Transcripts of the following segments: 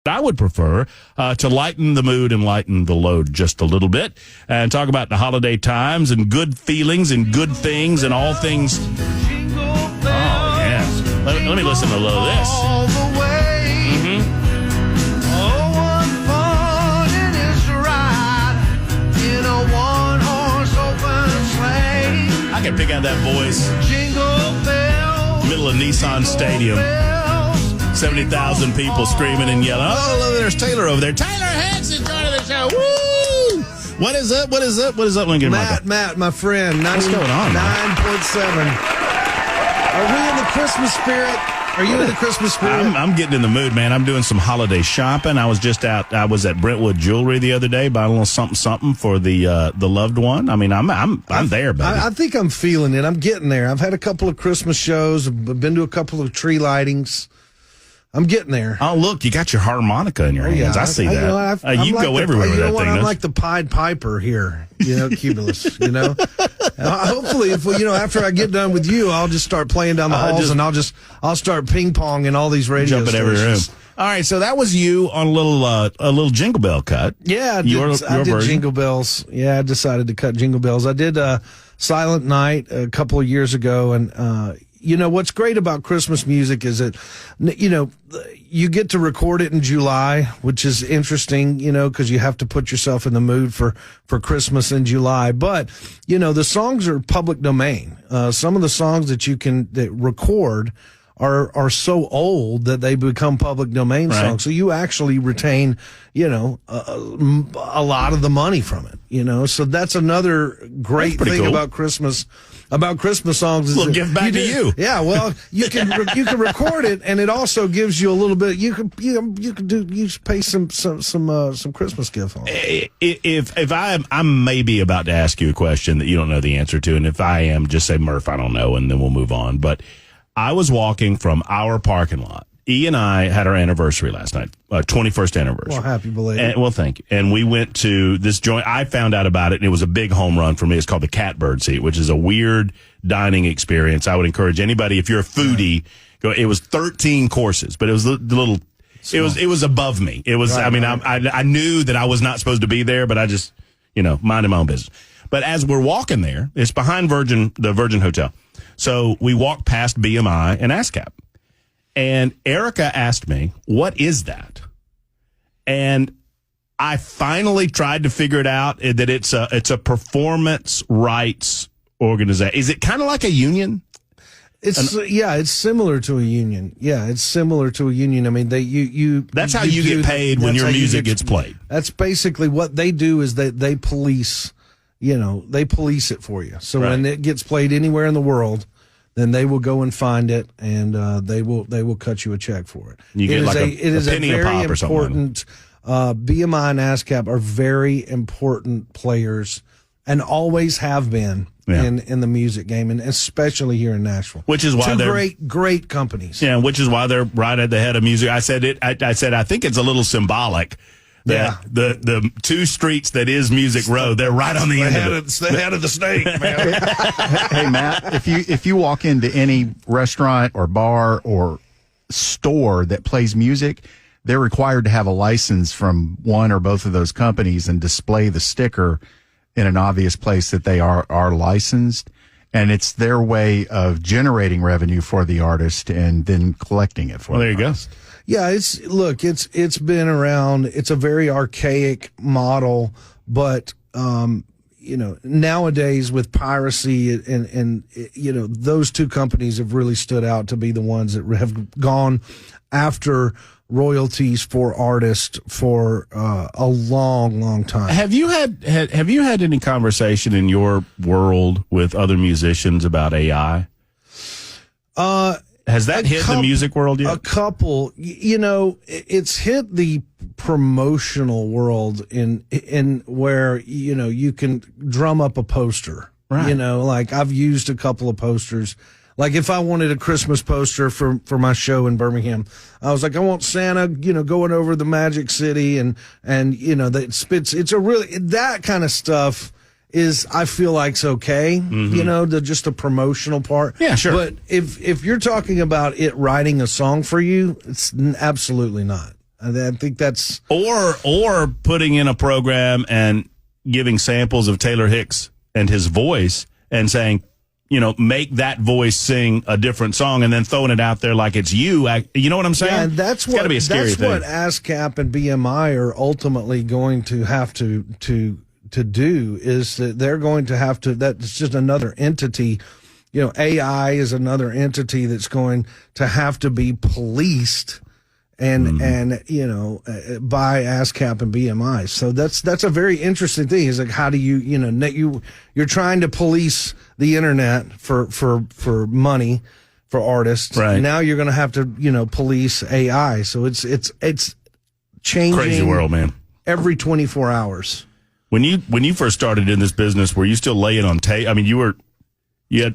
I would prefer to lighten the mood and lighten the load just a little bit and talk about the holiday times and good feelings and good things and all things. Oh, yes. Let me listen to a little of this. I can pick out that voice. Middle of Nissan Stadium. 70,000 people screaming and yelling. Oh, look, there's Taylor over there. Taylor Hicks is joining the show. Woo! What is up? What is up? What is up, Lincoln? Matt, my friend. What's going on? 9.7. Are we in the Christmas spirit? Are you in the Christmas spirit? I'm getting in the mood, man. I'm doing some holiday shopping. I was just out. I was at Brentwood Jewelry the other day, buying a little something for the loved one. I mean, I'm there, baby. I think I'm feeling it. I'm getting there. I've had a couple of Christmas shows. I've been to a couple of tree lightings. I'm getting there. Oh, look, you got your harmonica in your hands. I see that. You go everywhere with that thing. I'm like the Pied Piper here, Cumulus, Hopefully, after I get done with you, I'll just start playing down the halls and I'll start ping-pong in all these radio jump stations. In every room. All right, so that was you on a little Jingle Bell cut. Yeah, I did Jingle Bells. Yeah, I decided to cut Jingle Bells. I did Silent Night a couple of years ago, and what's great about Christmas music is that, you get to record it in July, which is interesting, because you have to put yourself in the mood for Christmas in July. But, the songs are public domain. Some of the songs that record are so old that they become public domain songs. So you actually retain, a lot of the money from it, So that's another great thing about Christmas. About Christmas songs is give back to you. Yeah, well, you can record it, and it also gives you a little bit. You can pay some Christmas gift on it. If I'm maybe about to ask you a question that you don't know the answer to, and if I am, just say Murph, I don't know, and then we'll move on. But I was walking from our parking lot. E and I had our anniversary last night, 21st anniversary. Well, happy belated. Well, thank you. And we went to this joint. I found out about it, and it was a big home run for me. It's called the Catbird Seat, which is a weird dining experience. I would encourage anybody, if you're a foodie, go. It was 13 courses, but it was the little. Small. It was above me. It was. Right, I mean, right. I knew that I was not supposed to be there, but I just minded my own business. But as we're walking there, it's behind the Virgin Hotel. So we walked past BMI and ASCAP. And Erica asked me, what is that? And I finally tried to figure it out, that it's a performance rights organization. Is it kind of like a union? It's similar to a union. Yeah, it's similar to a union. I mean, that's how you get paid when your music gets played. That's basically what they do, is that they police, they police it for you. So when it gets played anywhere in the world, then they will go and find it, and they will cut you a check for it. You get it is a penny a pop or something. Important. BMI and ASCAP are very important players, and always have been in the music game, and especially here in Nashville. Which is why they're great companies. Yeah, which is why they're right at the head of music. I said I think it's a little symbolic. The two streets that is Music Row, they're right on the end of it. It's the head of the snake, man. Hey, Matt, if you walk into any restaurant or bar or store that plays music, they're required to have a license from one or both of those companies and display the sticker in an obvious place that they are licensed. And it's their way of generating revenue for the artist and then collecting it for them. There you go. Yeah, it's been around. It's a very archaic model, but nowadays with piracy and those two companies have really stood out to be the ones that have gone after royalties for artists for a long time. Have you had any conversation in your world with other musicians about AI? Has that hit the music world yet? A couple. It's hit the promotional world in where, you can drum up a poster. Right. Like I've used a couple of posters. Like if I wanted a Christmas poster for my show in Birmingham, I was like, I want Santa, going over the Magic City and that spits. It's that kind of stuff is, I feel like, it's okay, just the promotional part. Yeah, sure. But if you're talking about it writing a song for you, it's absolutely not. I think that's or putting in a program and giving samples of Taylor Hicks and his voice and saying, make that voice sing a different song and then throwing it out there like it's you. You know what I'm saying? Yeah, and that's gotta be a scary thing. What ASCAP and BMI are ultimately going to have to do is that they're going to have to. That's just another entity. AI is another entity that's going to have to be policed and by ASCAP and BMI. So that's a very interesting thing. Is like, how do you're trying to police the internet for money for artists. Right. Now you're going to have to police AI. So it's changing. Crazy world, man. Every 24 hours. When you first started in this business, were you still laying on tape? I mean,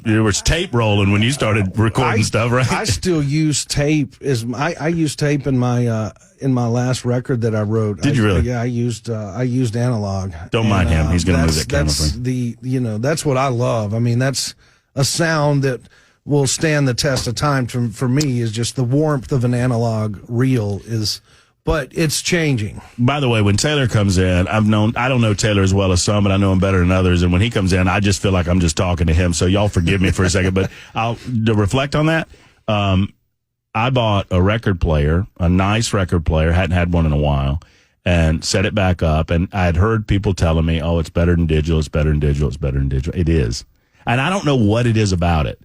there was tape rolling when you started recording stuff, right? I still use tape. I used tape in my last record that I wrote. Did you really? Yeah, I used analog. Don't mind him. He's going to move that camera for that's what I love. I mean, that's a sound that will stand the test of time. For me, is just the warmth of an analog reel is. But it's changing. By the way, when Taylor comes in, I don't know Taylor as well as some, but I know him better than others. And when he comes in, I just feel like I'm just talking to him. So y'all forgive me for a second. But to reflect on that, I bought a record player, a nice record player, hadn't had one in a while, and set it back up. And I had heard people telling me, oh, it's better than digital, it's better than digital, it's better than digital. It is. And I don't know what it is about it.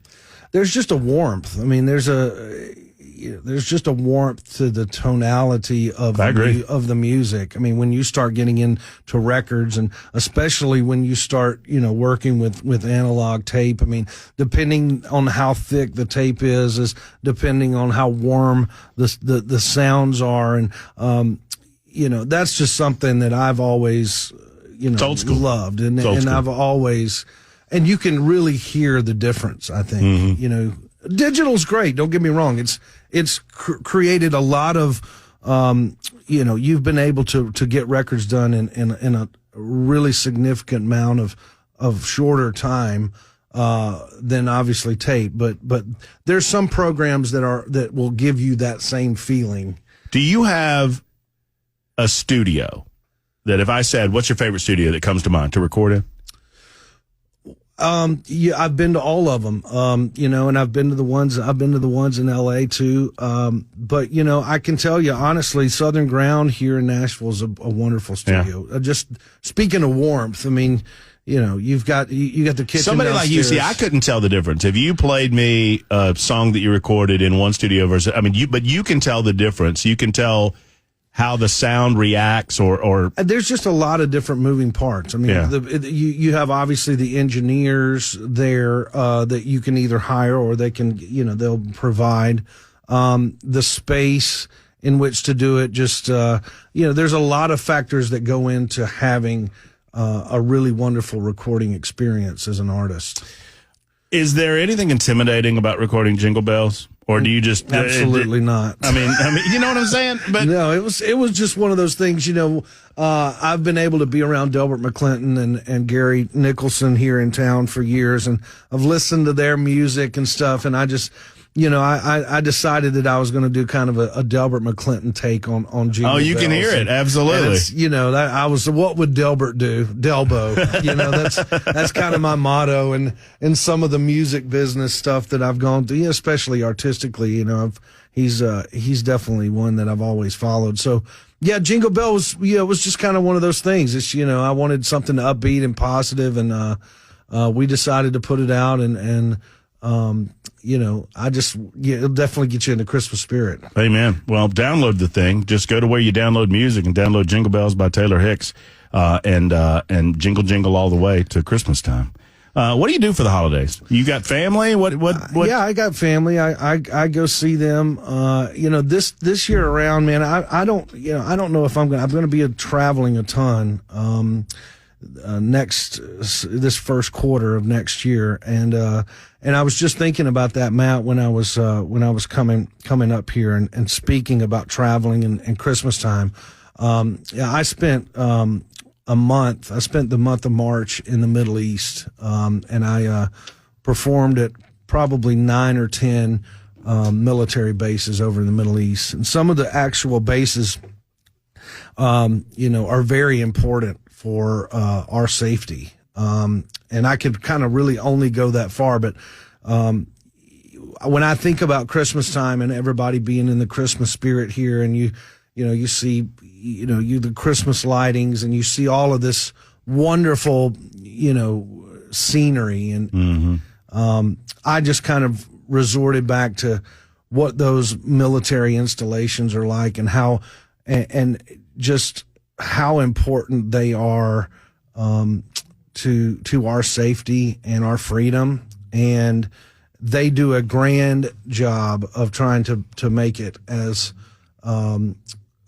There's just a warmth. I mean, there's just a warmth to the tonality of the music. I mean, when you start getting into records, and especially when you start, working with analog tape, I mean, depending on how thick the tape is depending on how warm the sounds are. And, that's just something that I've always, loved. And I've always, and you can really hear the difference, I think, Digital's great. Don't get me wrong. It's created a lot of, you've been able to get records done in a really significant amount of shorter time, than obviously tape. But there's some programs that will give you that same feeling. Do you have a studio that if I said, what's your favorite studio that comes to mind to record in? Yeah, I've been to all of them, and I've been to the ones in LA too. But I can tell you honestly, Southern Ground here in Nashville is a wonderful studio. Yeah. Just speaking of warmth, I mean, you've got the kitchen. Somebody downstairs. Like you, see, I couldn't tell the difference. If you played me a song that you recorded in one studio versus, but you can tell the difference. You can tell how the sound reacts or there's just a lot of different moving parts. I mean, you have obviously the engineers there, that you can either hire or they can, they'll provide, the space in which to do it. Just, there's a lot of factors that go into having, a really wonderful recording experience as an artist. Is there anything intimidating about recording Jingle Bells? Or do you just absolutely not? I mean, you know what I'm saying? But no, it was just one of those things. I've been able to be around Delbert McClinton and Gary Nicholson here in town for years, and I've listened to their music and stuff. And I just, I decided that I was going to do kind of a Delbert McClinton take on Jingle Bells. You can hear it, absolutely. I was, what would Delbert do? Delbo. That's kind of my motto. And some of the music business stuff that I've gone through, especially artistically, he's definitely one that I've always followed. So yeah, Jingle Bell was just kind of one of those things. It's, I wanted something upbeat and positive, and we decided to put it out, and it'll definitely get you in the Christmas spirit. Amen. Well, download the thing. Just go to where you download music and download Jingle Bells by Taylor Hicks, and jingle jingle all the way to Christmas time. What do you do for the holidays? You got family? What? Yeah, I got family. I go see them. This year around, man, I don't know if I'm going to be traveling a ton. This first quarter of next year, and I was just thinking about that, Matt, when I was coming up here and speaking about traveling and Christmas time. I spent a month. I spent the month of March in the Middle East, and I performed at probably 9 or 10 military bases over in the Middle East, and some of the actual bases are very important for our safety. And I could kind of really only go that far, but when I think about Christmas time and everybody being in the Christmas spirit here, and you see, the Christmas lightings, and you see all of this wonderful, scenery, and I just kind of resorted back to what those military installations are like, and how, and just how important they are to our safety and our freedom. And they do a grand job of trying to make it as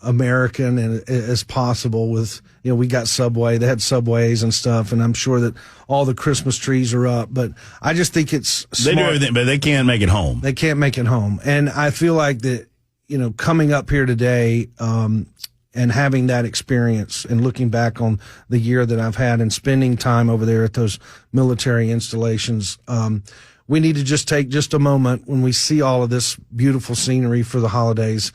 American and as possible. With, we got Subway, they had Subways and stuff, and I'm sure that all the Christmas trees are up. But I just think it's smart. They do everything, but they can't make it home. They can't make it home. And I feel like that, coming up here today, and having that experience and looking back on the year that I've had and spending time over there at those military installations, we need to just take just a moment when we see all of this beautiful scenery for the holidays,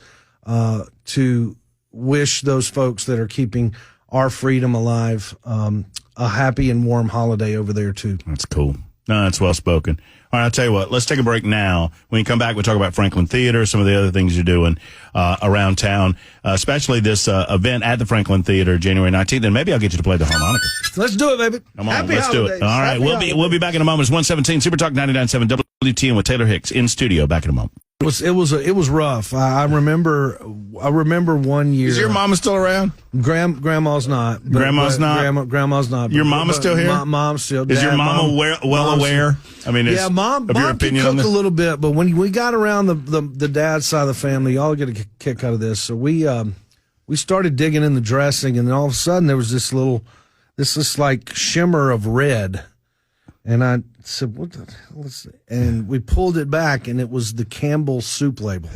to wish those folks that are keeping our freedom alive, a happy and warm holiday over there too. That's cool. No, that's well spoken. All right, I'll tell you what, let's take a break now. When you come back, we'll talk about Franklin Theater, some of the other things you're doing around town, especially this event at the Franklin Theater, January 19th, and maybe I'll get you to play the harmonica. Let's do it, baby. Come on, Happy let's holidays. do it. All right, we'll be back in a moment. It's 117 Super Talk 99.7 WTN with Taylor Hicks in studio. Back in a moment. It was rough. I remember one year. Is your mama still around? Grandma's not. Grandma's not? Grandma's not. Your mama's still here? Mom's still. Is your mama well aware? I mean, mom your opinion can on cook this? a little bit, but when we got around the dad's side of the family, y'all get a kick out of this. So we started digging in the dressing, and then all of a sudden there was this like shimmer of red. And I said, what the hell is it? And we pulled it back, and it was the Campbell soup label.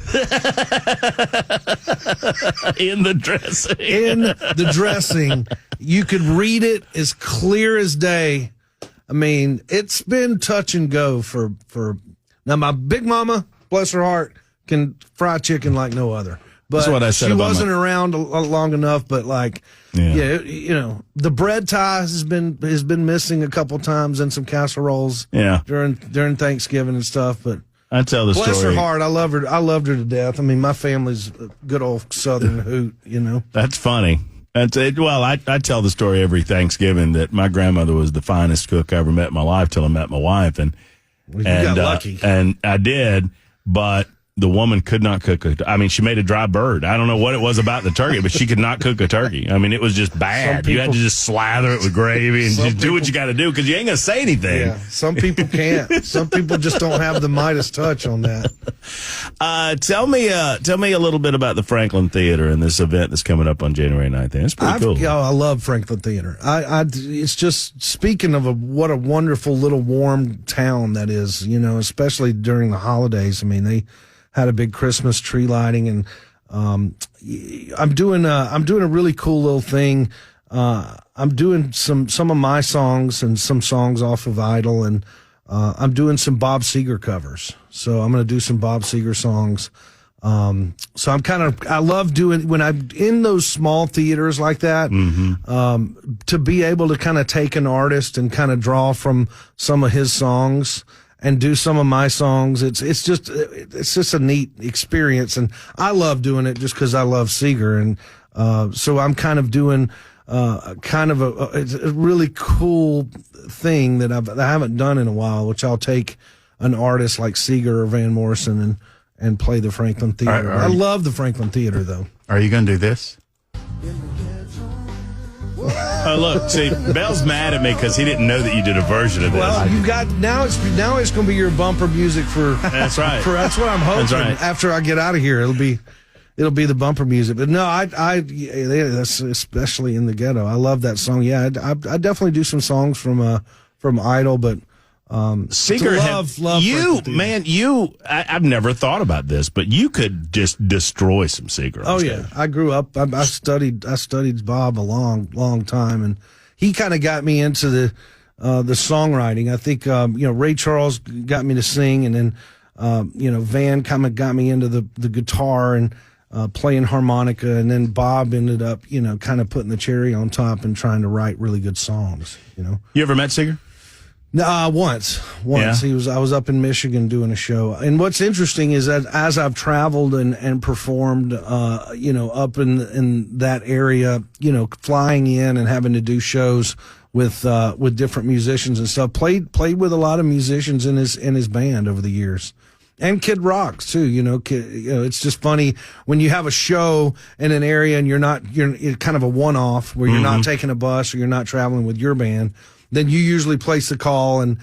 In the dressing. In the dressing. You could read it as clear as day. I mean, it's been touch and go for now. My big mama, bless her heart, can fry chicken like no other. But that's what I said. She wasn't around long enough. But the bread tie has been missing a couple times, and some casseroles. Yeah. during Thanksgiving and stuff. But I tell the story. Bless her heart. I loved her to death. I mean, my family's a good old Southern hoot. That's funny. That's it. Well, I tell the story every Thanksgiving that my grandmother was the finest cook I ever met in my life till I met my wife, and got lucky. And I did, but the woman could not cook I mean, she made a dry bird. I don't know what it was about the turkey, but she could not cook a turkey. I mean, it was just bad. You had to just slather it with gravy and just do what you got to do because you ain't going to say anything. Yeah, some people can't. Some people just don't have the Midas touch on that. Tell me a little bit about the Franklin Theater and this event that's coming up on January 9th. It's pretty cool. I love Franklin Theater. It's just, speaking of what a wonderful little warm town that is, especially during the holidays. I mean, they had a big Christmas tree lighting, and I'm doing a really cool little thing. I'm doing some of my songs and some songs off of Idol, and I'm doing some Bob Seger covers. So I'm going to do some Bob Seger songs. So I love doing when I'm in those small theaters like that, to be able to kind of take an artist and kind of draw from some of his songs and do some of my songs. It's just a neat experience, and I love doing it just because I love Seeger, and so I'm kind of doing it's a really cool thing that I haven't done in a while, which I'll take an artist like Seeger or Van Morrison and play the Franklin Theater. I love the Franklin Theater, though. Are you going to do this? Oh, look, see, Bell's mad at me because he didn't know that you did a version of this. Well, you got now it's going to be your bumper music for. That's right. That's what I'm hoping. That's right. After I get out of here, it'll be the bumper music. But no, that's especially in the ghetto. I love that song. Yeah, I definitely do some songs from Idol, but. Seeger, I've never thought about this, but you could just destroy some Seeger. Oh yeah, I grew up. I studied Bob a long time, and he kind of got me into the songwriting. I think Ray Charles got me to sing, and then Van kind of got me into the guitar, and playing harmonica, and then Bob ended up, kind of putting the cherry on top and trying to write really good songs. You ever met Seeger? Once. Yeah. I was up in Michigan doing a show. And what's interesting is that as I've traveled and performed, up in that area, flying in and having to do shows with different musicians and stuff, played with a lot of musicians in his band over the years. And Kid Rock's too, it's just funny when you have a show in an area and you're kind of a one-off where you're not taking a bus or you're not traveling with your band. Then you usually place the call, and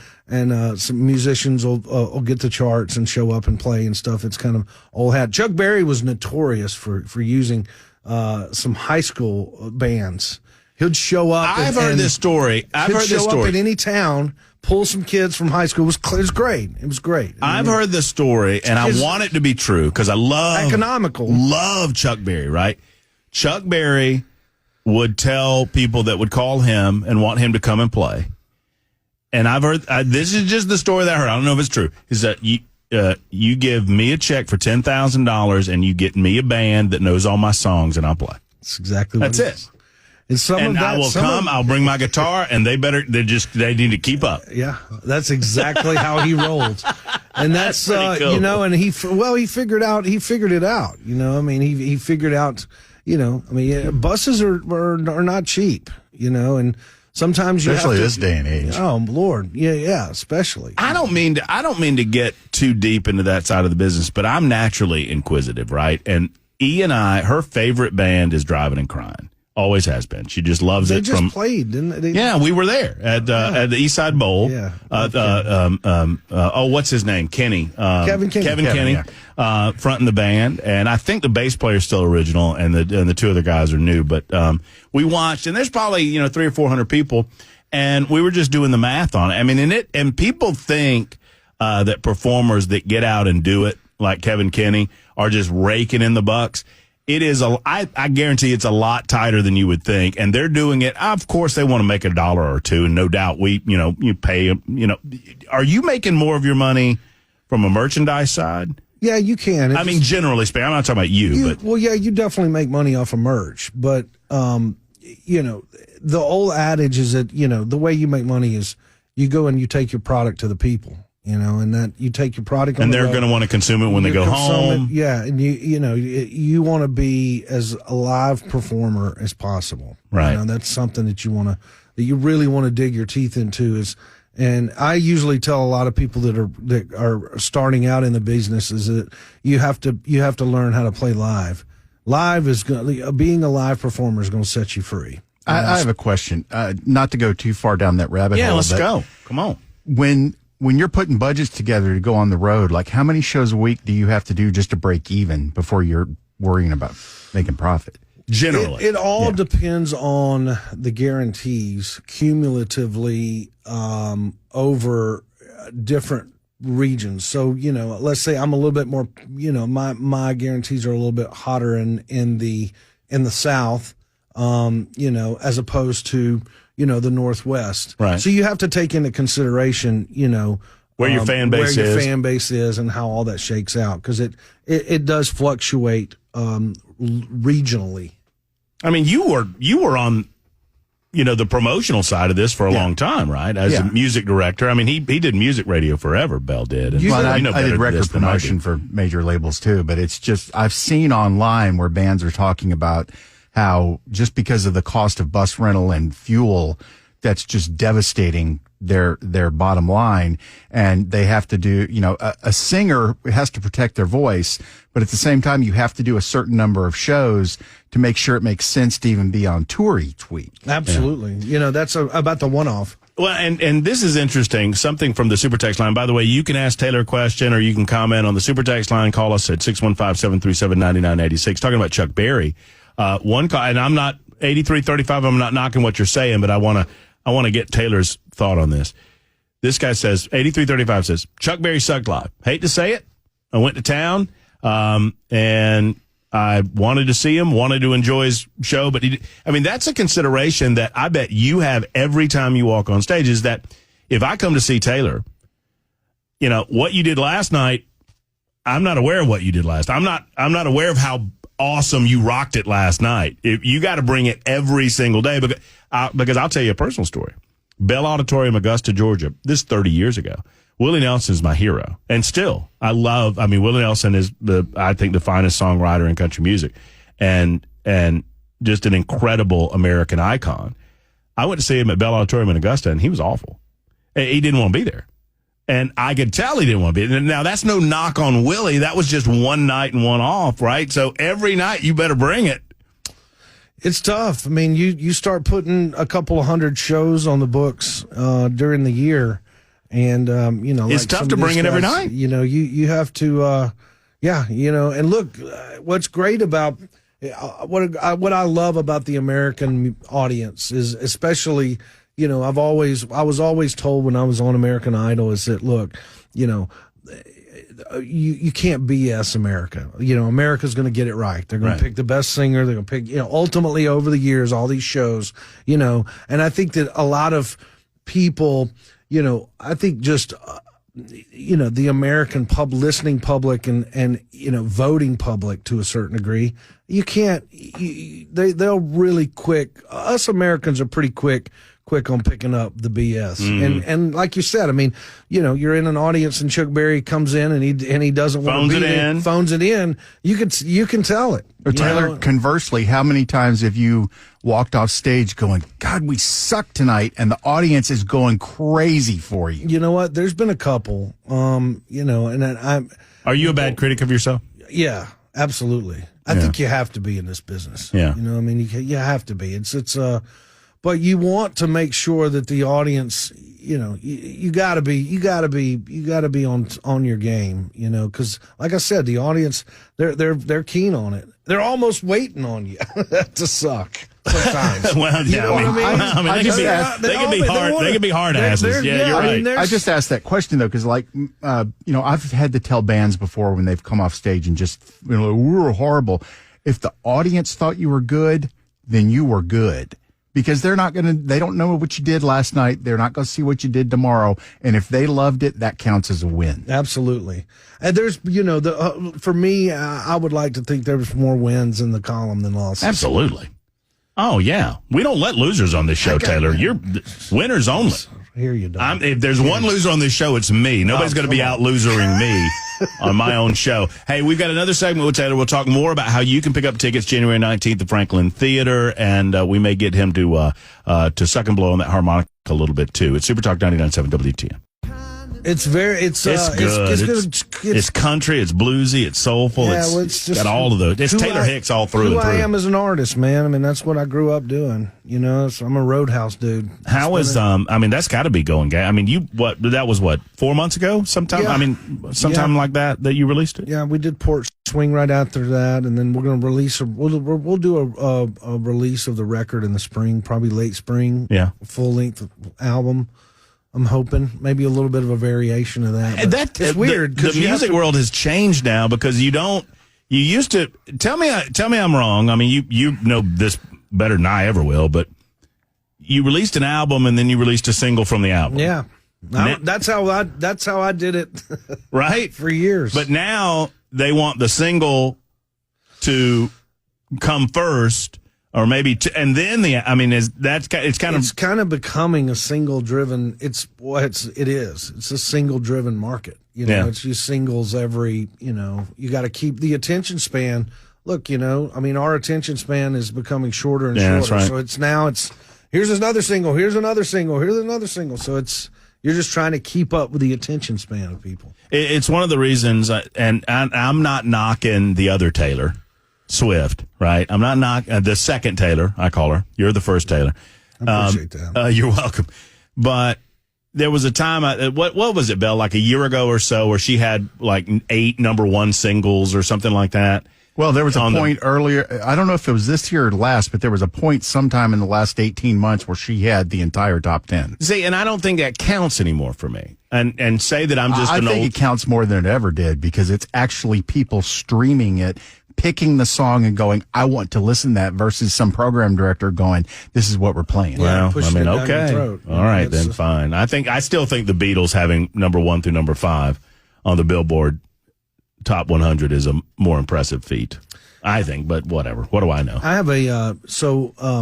some musicians will get the charts and show up and play and stuff. It's kind of old hat. Chuck Berry was notorious for using some high school bands. He'd show up. I've heard this story. He'd show up in any town, pull some kids from high school. It was great. It was great. I've heard this story, and I want it to be true because I love Chuck Berry. Right, Chuck Berry would tell people that would call him and want him to come and play. And I've heard, this is just the story that I heard. I don't know if it's true. Is that you give me a check for $10,000 and you get me a band that knows all my songs and I'll play. That's exactly what it is. I will come, I'll bring my guitar, and they need to keep up. Yeah, that's exactly how he rolled. And that's, cool. And he figured it out. He figured out, buses are not cheap, and sometimes especially this day and age. Oh Lord, yeah, especially. I don't mean to get too deep into that side of the business, but I'm naturally inquisitive, right? And her favorite band is Driving and Crying. Always has been. She just loves it. They just played, didn't they? Yeah, we were there at the East Side Bowl. Yeah. What's his name? Kenny. Kevin Kenny. Yeah. Fronting the band, and I think the bass player is still original, and the two other guys are new. But we watched, and there's probably 300 or 400 people, and we were just doing the math on it. I mean, and people think that performers that get out and do it, like Kevin Kenny, are just raking in the bucks. It is I guarantee it's a lot tighter than you would think, and they're doing it. Of course, they want to make $1 or $2, and no doubt you pay. Are you making more of your money from a merchandise side? Yeah, you can. Generally speaking, I'm not talking about you, but you definitely make money off of merch, but the old adage is that the way you make money is you go and you take your product to the people. And that you take your product and they're going to want to consume it when they go home. Yeah, and you want to be as a live performer as possible. Right. That's something that you really want to dig your teeth into is. And I usually tell a lot of people that are starting out in the business is that you have to learn how to play live. Being a live performer is going to set you free. I have a question. Not to go too far down that rabbit hole. Yeah, let's go. Come on. When you're putting budgets together to go on the road, like how many shows a week do you have to do just to break even before you're worrying about making profit? Generally, it all depends on the guarantees cumulatively over different regions. So let's say I'm a little bit more. My guarantees are a little bit hotter in the South. As opposed to the Northwest. Right. So you have to take into consideration where your fan base is and how all that shakes out because it does fluctuate regionally. I mean, you were on the promotional side of this for a long time, right? As a music director. I mean, he did music radio forever. Bell did. And I did record promotion for major labels too, but it's just I've seen online where bands are talking about how just because of the cost of bus rental and fuel, that's just devastating their bottom line. And they have to do, a singer has to protect their voice, but at the same time, you have to do a certain number of shows to make sure it makes sense to even be on tour each week. Absolutely. That's about the one-off. Well, and this is interesting, something from the Super Text line. By the way, you can ask Taylor a question or you can comment on the Super Text line. Call us at 615-737-9986. Talking about Chuck Berry. One call, and I'm not 8335. I'm not knocking what you're saying, but I want to get Taylor's thought on this. This guy says 8335 says Chuck Berry sucked live. Hate to say it. I went to town, and I wanted to see him, wanted to enjoy his show, but that's a consideration that I bet you have every time you walk on stage. Is that if I come to see Taylor, what you did last night, I'm not aware of what you did last. I'm not aware of how awesome. You rocked it last night. You got to bring it every single day because I'll tell you a personal story. Bell Auditorium, Augusta, Georgia. This is 30 years ago. Willie Nelson is my hero. And still, Willie Nelson is I think the finest songwriter in country music and just an incredible American icon. I went to see him at Bell Auditorium in Augusta, and he was awful. He didn't want to be there. And I could tell he didn't want to be there. Now, that's no knock on Willie. That was just one night and one off, right? So every night you better bring it. It's tough. I mean, you start putting a couple of hundred shows on the books during the year, and it's tough to bring it every night. You have to, and look, what's great about what I love about the American audience is especially. I was always told when I was on American Idol is that, look, you can't BS America. America's going to get it right. They're going to pick the best singer. They're going to pick, ultimately over the years, all these shows, and I think that a lot of people, I think just, the American listening public and voting public to a certain degree, you can't, they'll really quick, us Americans are pretty quick on picking up the BS. And like you said, I mean, you're in an audience and Chuck Berry comes in and he doesn't want to be there, phones it in. You can tell it. Or Taylor, conversely, how many times have you walked off stage going, God, we suck tonight, and the audience is going crazy for you? You know what? There's been a couple, and I'm. Are you a bad critic of yourself? Yeah, absolutely. I think you have to be in this business. Yeah. You have to be. But you want to make sure that the audience, you gotta be on your game, because like I said, the audience, they're keen on it. They're almost waiting on you to suck sometimes. Well, yeah, they can be hard. They can be hard asses. Yeah, you're right. I just asked that question though, because I've had to tell bands before when they've come off stage and just we were horrible. If the audience thought you were good, then you were good. Because they don't know what you did last night. They're not going to see what you did tomorrow. And if they loved it, that counts as a win. Absolutely. And there's, for me, I would like to think there's more wins in the column than losses. Absolutely. Oh, yeah. We don't let losers on this show, Taylor. You're winners only. Here you don't. If there's one loser on this show, it's me. Nobody's going to be out losering me on my own show. Hey, we've got another segment with Taylor. We'll talk more about how you can pick up tickets January 19th at the Franklin Theater, and we may get him to suck and blow on that harmonica a little bit, too. It's Super Talk 99.7 WTN. It's good. It's country. It's bluesy. It's soulful. Yeah, it's got all of those. It's Taylor Hicks all through and through. Who I am as an artist, man. I mean, that's what I grew up doing. So I'm a Roadhouse dude. How is that's got to be going. I mean, that was 4 months ago? Sometime. Yeah. I mean, sometime like that you released it. Yeah, we did Porch Swing right after that, and then we're going to release. We'll do a release of the record in the spring, probably late spring. Yeah, full length album. I'm hoping maybe a little bit of a variation of that. It's weird because the music world has changed now because you used to tell me I'm wrong. I mean, you know this better than I ever will, but you released an album and then you released a single from the album. Yeah. That's how I did it. Right? For years. But now they want the single to come first. Or maybe, and then it's kind of becoming a single driven. It's a single driven market. It's just singles every. You got to keep the attention span. Look, our attention span is becoming shorter and shorter. That's right. So it's here's another single, here's another single, here's another single. So you're just trying to keep up with the attention span of people. It's one of the reasons, and I'm not knocking the other Taylor Swift, right? I'm not knocking the second Taylor. I call her. You're the first Taylor. I appreciate that. You're welcome. But there was a time, what was it, Belle? Like a year ago or so, where she had like 8 number 1 singles or something like that. Well, there was a point earlier. I don't know if it was this year or last, but there was a point sometime in the last 18 months where she had the entire top 10. See, and I don't think that counts anymore for me. And say that I'm just I think it counts more than it ever did because it's actually people streaming it, picking the song and going, I want to listen to that versus some program director going, this is what we're playing. Well, okay. All right, then fine. I still think the Beatles having number 1 through number 5 on the Billboard Top 100 is a more impressive feat. I think, but whatever. What do I know? I have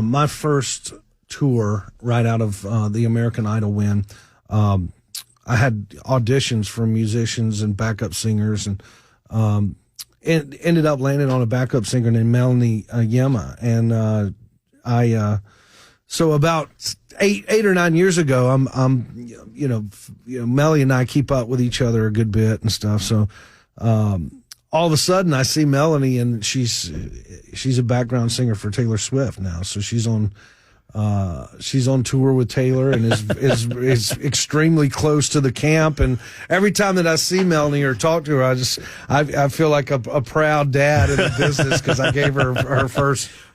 my first tour right out of the American Idol win. I had auditions for musicians and backup singers, and ended up landing on a backup singer named Melanie Yema. And so about eight or 9 years ago, Melanie and I keep up with each other a good bit and stuff. So all of a sudden, I see Melanie, and she's a background singer for Taylor Swift now. So she's on tour with Taylor and is extremely close to the camp. And every time that I see Melanie or talk to her, I feel like a proud dad in the business because I gave her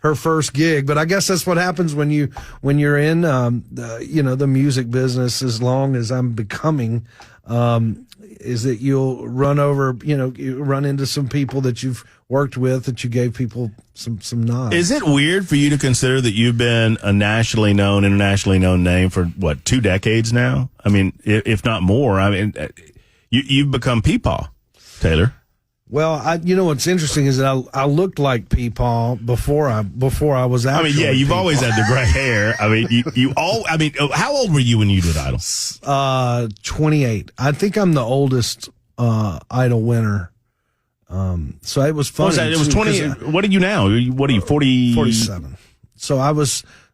her first gig. But I guess that's what happens when you're in the music business. As long as I'm becoming, is that you'll run into some people that you've worked with that you gave people some nods. Is it weird for you to consider that you've been a internationally known name for 2 decades now? I mean, if not more. I mean, you've become Peepaw, Taylor. Well, what's interesting is that I looked like Peepaw before I was actually. I mean, yeah, you've Peepaw. Always had the gray hair. I mean, how old were you when you did Idol? 28. I think I'm the oldest Idol winner. So it was funny. What was that? It was 20. What are you now? What are you, 40? 47.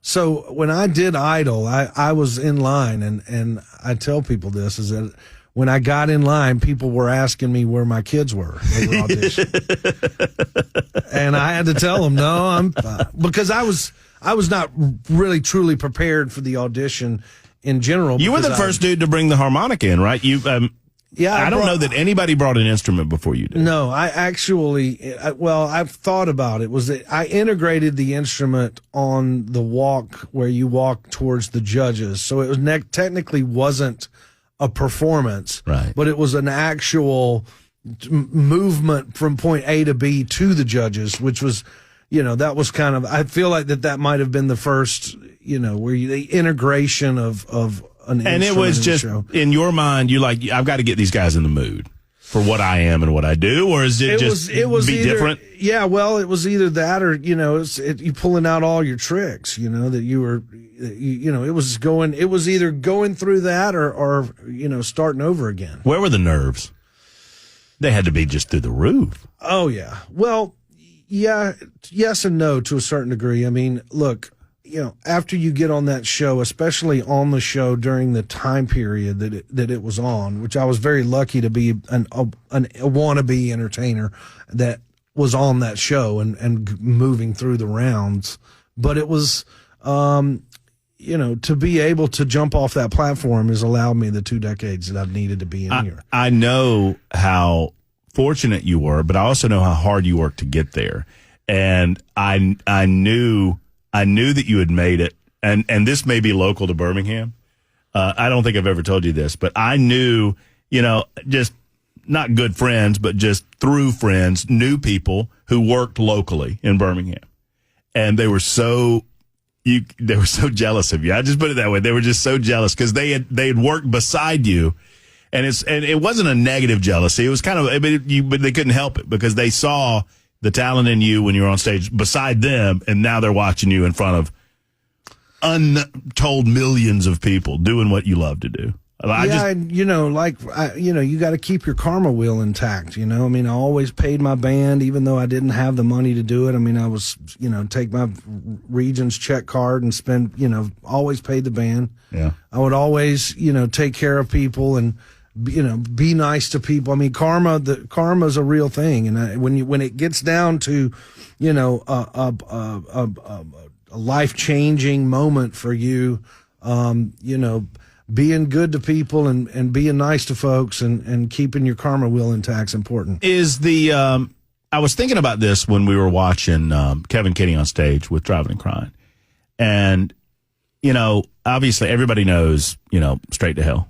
So when I did Idol, I was in line, and I tell people this, is that when I got in line, people were asking me where my kids were. They were auditioning. And I had to tell them, no, because I was not really truly prepared for the audition in general. You were the first dude to bring the harmonica in, right? Yeah, I don't know that anybody brought an instrument before you did. No, I've thought about it. Was that I integrated the instrument on the walk where you walk towards the judges. So it was technically wasn't a performance, right? But it was an actual movement from point A to B to the judges, which was, that was kind of, I feel like that might have been the first, where the integration of and it was just in your mind, I've got to get these guys in the mood for what I am and what I do, or is it different? Yeah, well, it was either that or you pulling out all your tricks. That you were, it was either going through that or starting over again. Where were the nerves? They had to be just through the roof. Oh yeah. Well, yeah, yes and no to a certain degree. I mean, look. After you get on that show, especially on the show during the time period that it was on, which I was very lucky to be a wannabe entertainer that was on that show and moving through the rounds. But it was, to be able to jump off that platform has allowed me the 2 decades that I've needed to be in here. I know how fortunate you were, but I also know how hard you worked to get there. And I knew that you had made it, and this may be local to Birmingham. I don't think I've ever told you this, but I knew, just not good friends, but just through friends, knew people who worked locally in Birmingham, and they were so jealous of you. I just put it that way. They were just so jealous because they had worked beside you, and it wasn't a negative jealousy. It was kind of, but they couldn't help it because they saw the talent in you when you were on stage beside them, and now they're watching you in front of untold millions of people doing what you love to do. You got to keep your karma wheel intact. I always paid my band, even though I didn't have the money to do it. I mean, I was, take my Regions check card and spend, always paid the band. Yeah. I would always, take care of people and, be nice to people. I mean, karma's a real thing. And when it gets down to, a life-changing moment for you, being good to people and being nice to folks and keeping your karma wheel intact is important. I was thinking about this when we were watching Kevin Kinney on stage with Driving and Crying. And, obviously everybody knows, Straight to Hell.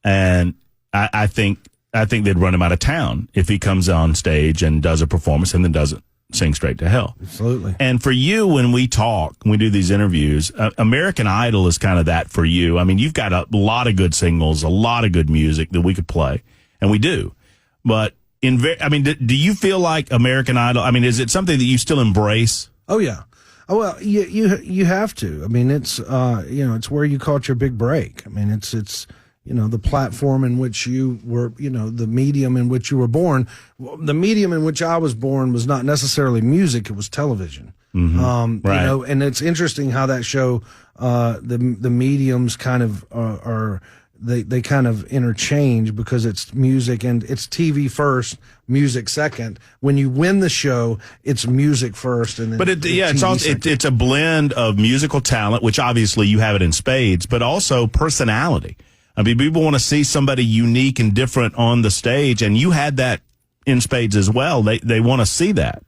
And I think they'd run him out of town if he comes on stage and does a performance and then doesn't sing Straight to Hell. Absolutely. And for you, when we do these interviews, American Idol is kind of that for you. I mean, you've got a lot of good singles, a lot of good music that we could play, and we do. But I mean, do you feel like American Idol? I mean, is it something that you still embrace? Oh yeah. Oh well, you have to. I mean, it's it's where you caught your big break. I mean, it's the platform in which you were, the medium in which you were born. The medium in which I was born was not necessarily music; it was television. Mm-hmm. Right. And it's interesting how that show, the mediums kind of are. They kind of interchange because it's music and it's TV first, music second. When you win the show, it's music first, and then but it's a blend of musical talent, which obviously you have it in spades, but also personality. I mean, people want to see somebody unique and different on the stage, and you had that in spades as well. They want to see that.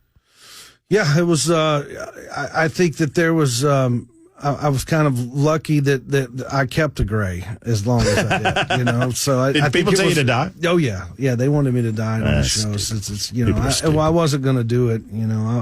Yeah, it was. I think that there was. I was kind of lucky that I kept a gray as long as I did, So did people tell you to die? Oh yeah, they wanted me to die on the show. I wasn't going to do it.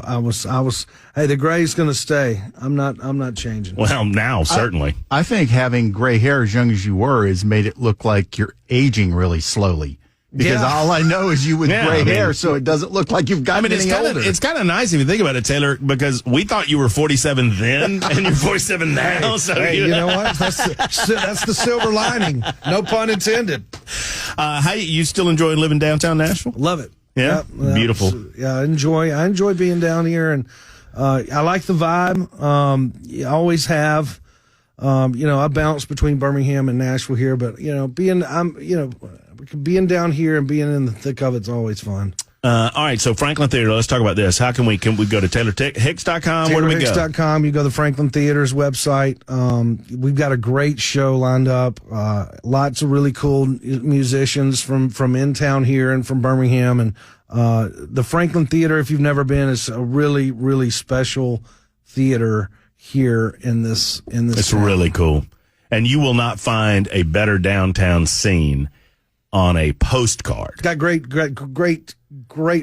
I was. Hey, the gray's going to stay. I'm not changing. Well, now certainly. I think having gray hair as young as you were has made it look like you're aging really slowly. Because all I know is you with gray hair, so it doesn't look like you've gotten any older. It's kind of nice if you think about it, Taylor, because we thought you were 47 then, and you're 47 now. You know what? That's the silver lining. No pun intended. How you still enjoy living downtown Nashville? Love it. Yeah, beautiful. I enjoy being down here, and I like the vibe. I always have. I bounce between Birmingham and Nashville here, but being down here and being in the thick of it's always fun. All right, so Franklin Theater, let's talk about this. How can we go to TaylorHicks.com? Where do we go? TaylorHicks.com. You go to the Franklin Theater's website. We've got a great show lined up. Lots of really cool musicians from in town here and from Birmingham. And the Franklin Theater, if you've never been, is a really, really special theater here in this. It's town. Really cool. And you will not find a better downtown scene on a postcard. It's got great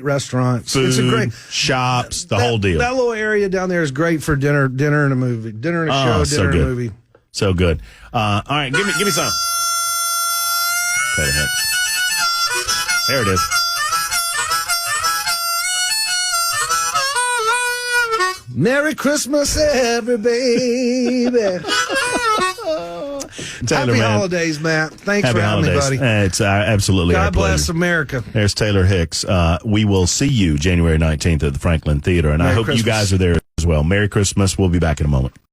restaurants. Food, it's a great shops, the whole deal. That little area down there is great for dinner and a movie. Dinner and a show, dinner and a movie. So good. All right, give me some. Taylor Hicks. There it is. Merry Christmas, every baby. Taylor, Happy holidays, Matt. Thanks for having me, buddy. It's absolutely God our pleasure. bless America. There's Taylor Hicks. We will see you January 19th at the Franklin Theater, and I hope you guys are there as well. Merry Christmas. We'll be back in a moment.